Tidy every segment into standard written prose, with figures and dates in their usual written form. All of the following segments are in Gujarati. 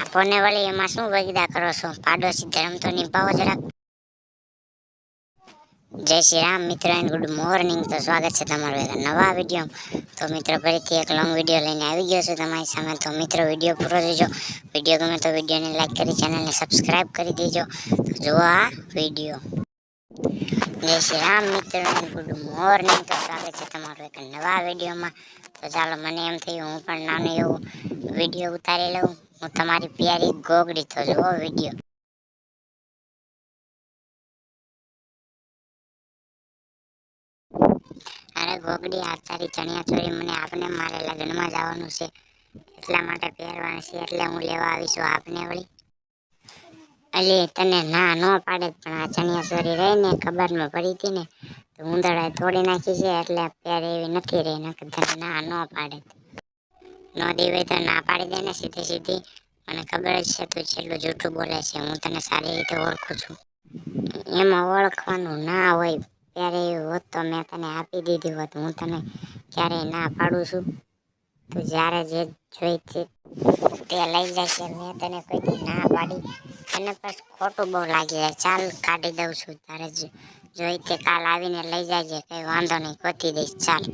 આપણને વળી એમાં શું વગીદા કરો છો? પાડોશી ધર્મ તો નિભાવો જરાક. જય શ્રી રામ મિત્રો એન્ડ ગુડ મોર્નિંગ. તો સ્વાગત છે તમારું એક નવા વિડીયો. તો મિત્રો ફરીથી એક લોંગ વિડીયો લઈને આવી ગયો છું તમારી સામે. તો મિત્રો વિડીયો પૂરો જોજો. વિડીયો ગમે તો વિડીયોને લાઈક કરી ચેનલને સબસ્ક્રાઈબ કરી દેજો. તો જુઓ આ વિડીયો. જય શ્રી રામ મિત્રો એન્ડ ગુડ મોર્નિંગ. તો સ્વાગત છે તમારું એક નવા વિડીયોમાં. તો ચાલો, મને એમ થયું હું પણ નાનું એવું વિડીયો ઉતારી લઉં. હું તમારી પ્યારી ગોગડી. તો જુઓ વિડીયો. અરે ગોગડી, આ તારી ચણિયા ચોરી મને આપને. મારે લગ્નમાં જવાનું છે એટલા માટે પહેરવાની છે, એટલે હું લેવા આવીશું આપને વળી. અલી તને ના ન પાડે, પણ આ ચણિયા ચોરી રહી ને ખબરમાં પડી હતી ને તો ઉંદરડાએ તોડી નાખી છે, એટલે પહેરે એવી નથી રહી. નકર તને ના ન પાડે. ન દેવાય તો ના પાડી દે ને સીધી સીધી. મને ખબર જ છે તું છેલ્લું જૂઠું બોલે છે. હું તને સારી રીતે ઓળખું છું. એમાં ઓળખવાનું ના હોય. ત્યારે એવું હોત તો મેં તને આપી દીધી હોત. હું તને ક્યારેય ના પાડું છું? તું જ્યારે જે જોઈ તે લઈ જશે. મેં તને કોઈથી ના પાડી? તને બસ ખોટું બહુ લાગી જાય. ચાલ, કાઢી દઉં છું. તારે જોઈ તે કાલ આવીને લઈ જાય. કઈ વાંધો નહીં, ગોતી દઈશ. ચાલ.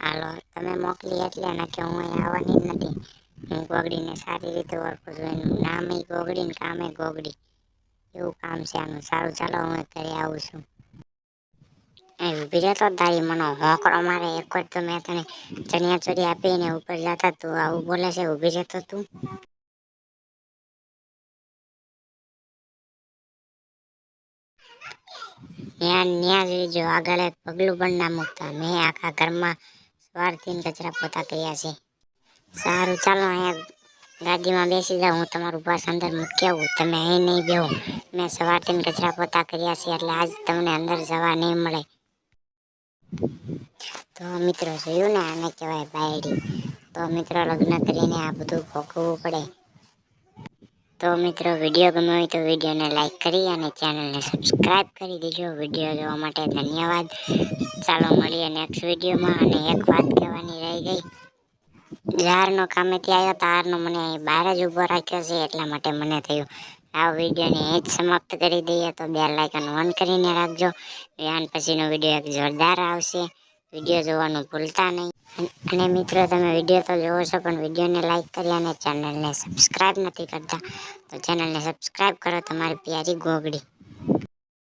હાલો, તમે મોકલી એટલે ને કે હું અહીં આવવાની જ નથી. હું ગોગડીને સારી રીતે ઓળખું છું. એનું નામ ગોગડી ને કામે ગોગડી. એવું કામ છે આનું. સારું ચાલો, હું ઘરે આવું છું. એ ઊભી રહેતો તારી મનો હોંકળો મારે. એક વાર તો મેં તને ચણિયા ચોરી આપીને ઉપર જતા તું આવું બોલે છે. ઊભી રહેતો તું. ન્યા જ જો, આગળ એક પગલું પણ ના મૂકતા. મેં આખા ઘરમાં સવારથી કચરા પોતા કર્યા છે. સારું ચાલો, અહીંયા ગાડીમાં બેસી જાઓ. હું તમારું બસ અંદર મૂકી આવું. તમે અહીં નહીં બેહો. મેં સવારથી કચરા પોતા કર્યા છે, એટલે આજ તમને અંદર જવા નહીં મળે. તો મિત્રો જોયું ને, આને કહેવાય બાયડી. તો મિત્રો લગ્ન કરીને આ બધું ભોગવવું પડે. તો મિત્રો વિડીયો ગમ્યો હોય તો વિડીયોને લાઈક કરી અને ચેનલને સબસ્ક્રાઈબ કરી દેજો. વિડીયો જોવા માટે ધન્યવાદ. ચાલો મળીએ નેક્સ્ટ વિડીયોમાં. અને એક વાત કહેવાની રહી ગઈ. જારનો કામેથી આવ્યો તારનો મને અહીં બહાર જ ઊભો રાખ્યો છે, એટલા માટે મને થયું આ વિડીયોને એ જ સમાપ્ત કરી દઈએ. તો બે લાઇકન ઓન કરીને રાખજો. અને પછીનો વિડીયો એક જોરદાર આવશે. વિડીયો જોવાનું ભૂલતા નહીં. અને મિત્રો તમે વિડીયો તો જોવો છો, પણ વિડીયોને લાઈક કરી અને ચેનલને સબસ્ક્રાઈબ નથી કરતા. તો ચેનલને સબસ્ક્રાઈબ કરો તમારી પ્યારી ગોગડી.